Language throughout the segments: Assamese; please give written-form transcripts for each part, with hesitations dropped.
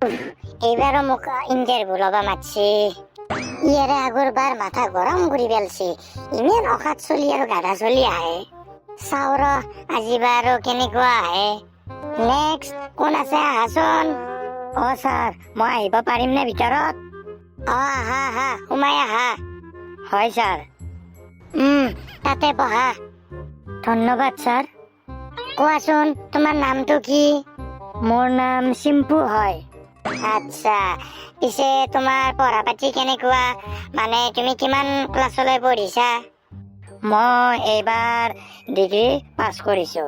এইবাৰও মোক ইন্টাৰভিউ লবা মাতছি ইয়াৰে আগৰবাৰ মাথা গৰম কৰে পেলছি ইমেন অখাত চলি আৰ গাধা চলি আহে চাওৰ আজিবাৰো কেনেকুৱা আহে নেক্সট কোন আছে আহাচোন অ স্যাৰ মই আহিব পাৰিম নে ভিতৰত অ আহা আহা সোমাই আহা হয় স্যাৰ তাতে বহা ধন্যবাদ স্যাৰ কোৱাচোন তোমাৰ নামটো কি মোৰ নাম চিম্পু হয় আচ্ছা পিছে তোমাৰ পঢ়া পাতি কেনেকুৱা মানে তুমি কিমান ক্লাছলৈ পঢ়িছা মই এইবাৰ ডিগ্ৰী পাছ কৰিছো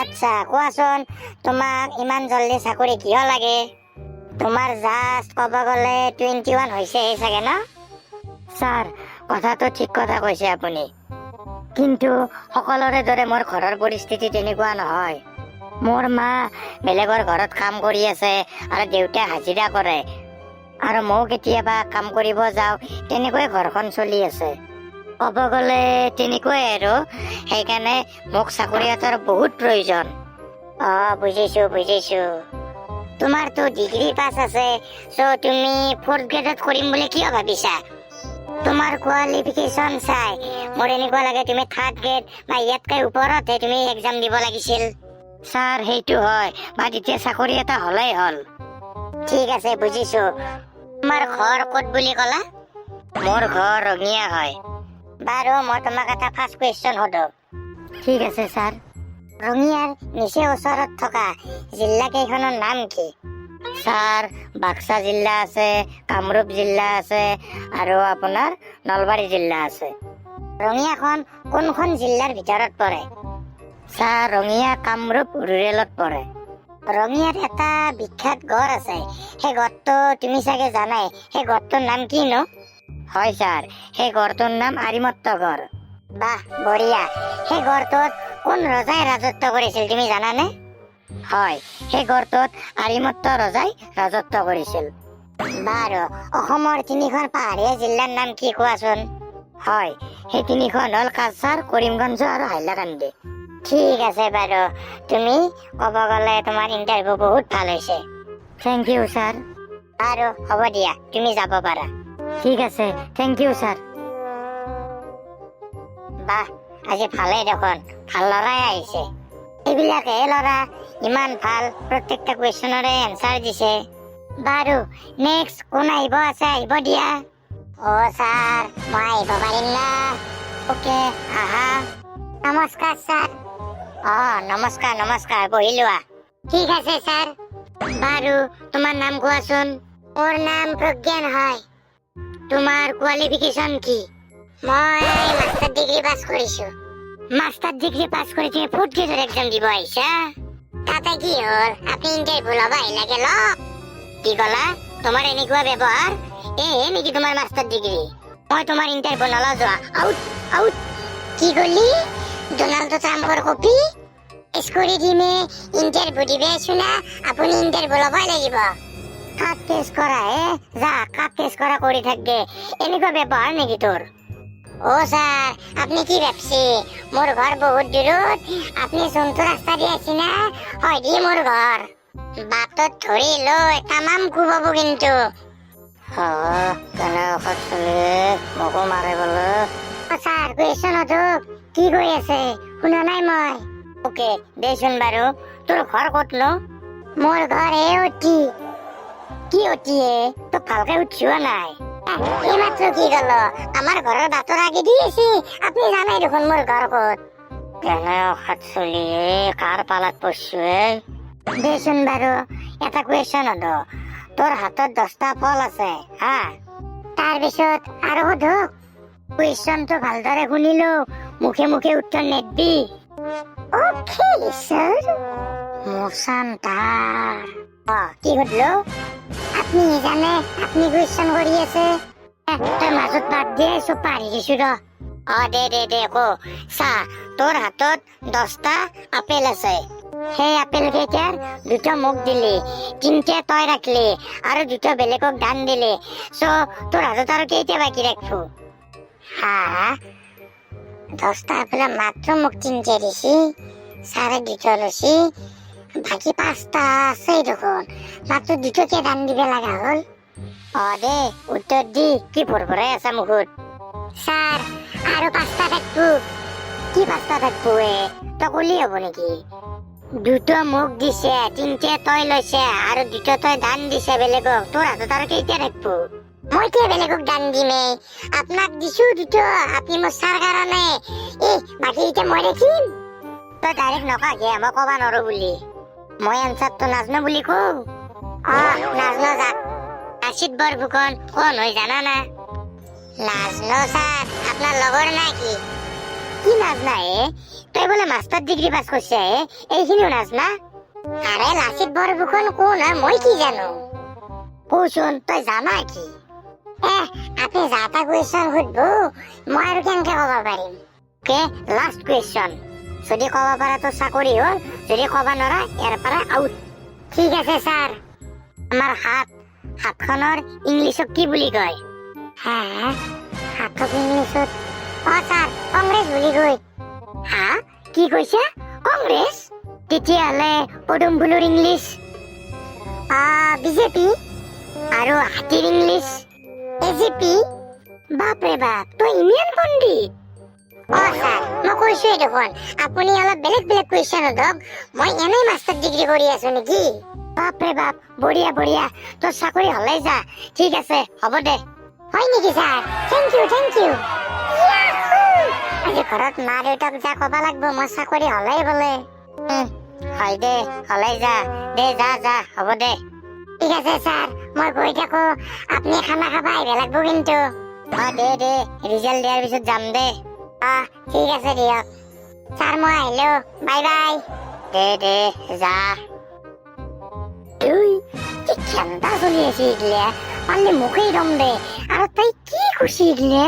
আচ্ছা কোৱাচোন তোমাক ইমান জলদি চাকৰি কিয় লাগে তোমাৰ জাষ্ট ক'ব গ'লে 21 হৈছেহে চাগে ন স্যাৰ কথাটো ঠিক কথা কৈছে আপুনি কিন্তু সকলোৰে দৰে মোৰ ঘৰৰ পৰিস্থিতি তেনেকুৱা নহয় মোৰ মা বেলেগৰ ঘৰত কাম কৰি আছে আৰু দেউতাই হাজিৰা কৰে আৰু মই কেতিয়াবা কাম কৰিব যাওঁ তেনেকৈ ঘৰখন চলি আছে ক'ব গ'লে তেনেকৈ আৰু সেইকাৰণে মোক চাকৰি এটাৰ বহুত প্ৰয়োজন বুজিছো তোমাৰতো ডিগ্ৰী পাছ আছে চ' তুমি 4th গ্ৰেডত কৰিম বুলি কিয় ভাবিছা তোমাৰ কোৱালিফিকেশ্যন চাই মোৰ এনেকুৱা লাগে তুমি 3rd গ্ৰেড বা ইয়াতকৈ ওপৰতহে তুমি এক্সাম দিব লাগিছিল স্যাৰ সেইটো হয় বা তেতিয়া চাকৰি এটা হ'লেই হ'ল ঠিক আছে বুজিছো তোমাৰ ঘৰ ক'ত বুলি ক'লা মোৰ ঘৰ ৰঙিয়া হয় বাৰু মই তোমাক এটা ফাৰ্ষ্ট কুৱেশ্যন সোধো ঠিক আছে স্যাৰ ৰঙিয়াৰ নিচে ওচৰত থকা জিলা কেইখনৰ নাম কি স্যাৰ বাক্সা জিলা আছে কামৰূপ জিলা আছে আৰু আপোনাৰ নলবাৰী জিলা আছে ৰঙিয়াখন কোনখন জিলাৰ ভিতৰত পৰে স্যাৰ ৰঙিয়া কামৰূপ ৰুৰেলত পৰে ৰঙিয়াত এটা বিখ্যাত গড় আছে সেই গড়টো তুমি চাগে জানাই সেই গড়টোৰ নাম কিনো হয় স্যাৰ সেই গড়টোৰ নাম আৰিমত্ত গড় বাহ বঢ়িয়া সেই গড়টোত কোন ৰজাই ৰাজত্ব কৰিছিল তুমি জানানে হয় সেই গড়টোত আৰিমত্ত ৰজাই ৰাজত্ব কৰিছিল বাৰু অসমৰ 3খন পাহাৰীয়া জিলাৰ নাম কি কোৱাচোন হয় সেই 3খন হ'ল কাছাৰ কৰিমগঞ্জ আৰু হাইলাকান্দি ঠিক আছে বাৰু তুমি ক'ব গ'লে তোমাৰ ইণ্টাৰভিউ বহুত ভাল হৈছে থেংক ইউ স্যাৰ আৰু হ'ব দিয়া তুমি যাব পাৰা ঠিক আছে থেংক ইউ স্যাৰ বাহ আজি ভালেই দেখোন ভাল ল'ৰাই আহিছে এইবিলাকে ল'ৰা ইমান ভাল প্ৰত্যেকটা কুৱেশ্যনৰে এনচাৰ দিছে বাৰু নেক্সট কোন আহিব আছে আহিব দিয়া স্যাৰ মই আহিব পাৰিম না ওকে আহা নমস্কাৰ স্যাৰ নমস্কাৰ বহি লোৱা ঠিক আছে স্যাৰ বাৰু তোমাৰ নাম কোৱাচোন মোৰ নাম প্ৰজ্ঞান হয় তোমাৰ কোৱালিফিকেশ্যন কি মই মাষ্টাৰ ডিগ্ৰী পাছ কৰিছো মাষ্টাৰ ডিগ্ৰী পাছ কৰি তুমি 4th গ্ৰেডৰ এক্সাম দিব আহিছা তাতে কি হ'ল আপুনি ইণ্টাৰভিউ ল'ব আহিলাকে লওক কি ক'লা তোমাৰ এনেকুৱা ব্যৱহাৰ এহে নেকি তোমাৰ মাষ্টাৰ ডিগ্ৰী মই তোমাৰ ইণ্টাৰভিউ নলওঁ যোৱা আউট কি ক'লি ডনাল্ড ট্ৰাম্পৰ কপি স্কুৰি দিমে ইণ্টাৰভিউ দিবে শুনা আপুনি ইণ্টাৰভিউ ল'বই লাগিব কাক কেছ কৰা যা কাক কেছ কৰা কৰি থাকবে এনেকুৱা ব্যৱহাৰ নেকি তোৰ স্যাৰ আপনি কি ভাবছে মোর ঘর বহুত দূরত আপনি যোনটো রাস্তা দিয়ে আছি না হয় দি মোর ঘর বাটত ধরি লই তামাম কুবাব কিন্তু কেনে অখাত চলে মোকো মাৰে বোলে স্যাৰ কুৱেশ্যন হোক কি কৈ আছে শুনা নাই মই ওকে দেচোন বাৰু তোৰ ঘৰ ক'তনো মোৰ ঘৰ অতি কি অতি তো ভালকে উঠিও নাই এইমাত্ৰ কি গ'ল আমাৰ ঘৰৰ বাটৰ আগে দি আছে আপুনি জানাই দেখোন মোৰ ঘৰ ক'ত কেনে অখাত চলি কাৰ পালাত পৰছো দেচোন বাৰু এটা কুৱেশ্যন সোধো তোৰ হাতত 10টা ফল আছে হা তাৰপিছত আৰু সোধো কুৱেশ্যনটো ভালদৰে শুনিলো মুখে মুখে উত্তৰ নেদবি অ'কে স্যাৰ মোচান্তাৰ কি সুধলো আপনি জানে আপনি কুৱেশ্যন কৰি আছে তই মাজত বাদ দিয়ে চব পাহৰি গৈছো দে কো চা তোৰ হাতত 10টা আপেল আছে সেই আপেল কেইটাৰ 2টা মোক দিলি 3টা তই ৰাখলি আৰু 2টা বেলেগক দান দিলি চ' তোৰ হাতত আৰু কেইটা বাকী ৰাখবো হা 10টা আপেল মাত্ৰ মোক 3টা দিছি 2.5 লৈছি বাকী 5টা আছেই দেখোন, মাত্ৰ 2টকীয়া দান দিব লগা হ'ল। দে উত্তৰ দি কি ভৰভৰাই আছা মুখত? ছাৰ আৰু 5টা থাকব। কি 5টা থাকব তই কলি হব নেকি? 2টো মোক দিছে, 3টে তই লৈছে আৰু 2টো তই দান দিছে বেলেগক। তোৰ হাতত আৰু কেইটা থাকব? মই কিয় বেলেগক দান দিমেই? আপোনাক দিছো 2টো, আপুনি মোৰ ছাৰ কাৰণে। বাকী এতিয়া মই দেখিম। তই ডাইৰেক্ট নকাকে মই কবা নৰো বুলি। মই এনচাৰটো নাজনো বুলি কওঁ। নাজনো যাক। আশিত বৰফুকন কোন হয় জানা না? নাজনো ছাৰ, আপোনাৰ লগৰ নাকি? কি নাজনা তই বোলে মাষ্টাৰ ডিগ্ৰী পাছ কৰিছে এইখিনিও নাজনা? আৰে লাচিত বৰফুকন কোন হয় মই কি জানো? কচোন তই জানা কি? আপুনি যাতা কুৱেশ্যন সুধব, মই আৰু কেনেকে কব পাৰিম? লাষ্ট কুৱেশ্যন, যদি কব পাৰা তো চাকৰি হ'ল, যদি কব নৰা ইয়াৰ পৰা আউট। ঠিক আছে ছাৰ। আমাৰ হাতখনৰ ইংলিছত কি বুলি কয়? হাতক ইংলিছত ছাৰ কংগ্ৰেছ বুলি কয়। কি কৈছে? কংগ্ৰেছ? তেতিয়াহ'লে পদুম ফুলৰ ইংলিছ? বিজেপি। আৰু হাতীৰ ইংলিছ? এজিপি। বাপৰে বাপ, তই ইমান পণ্ডিত। ছাৰ মই কৈছোৱে দেখোন, আপুনি অলপ বেলেগ কুৱেশ্যন সোধক, মই এনেই মাষ্টাৰ ডিগ্ৰী কৰি আছো নেকি? বাপৰে বাপ, বঢ়িয়া বঢ়িয়া, তোৰ চাকৰি হলেই যা। ঠিক আছে হ'ব দে। হয় নেকি ছাৰ? Thank U. আজি ঘৰত মা দেউতাক যা কবা লাগব মোৰ চাকৰি হলেই বোলে। হয় দে, হলেই যা। দে যা হ'ব দে। ঠিক আছে ছাৰ, মই গৈ থাকো, আপুনি খানা খাবা আহিব লাগব কিন্তু। দে ৰিজাল্ট দিয়াৰ পিছত যাম দে। ঠিক আছে দিয়ক ছাৰ, মই আহিলো, বাই বাই। দে যা। কি খেন্দা চলি আছে এইগিলা, পাৰলে মোকেই দম দে। আৰু তই কি খুচি এইগিলা?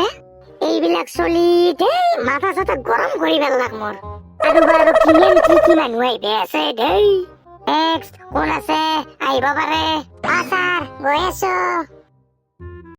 এইবিলাক চলি দেই মাথা চাথা গৰম কৰি পেলাক মোৰ। আৰু কিমান কি মানুহ আহিব আছে দেই। নেক্সট কোন আছে আহিব পাৰে? ছাৰ গৈ আছো।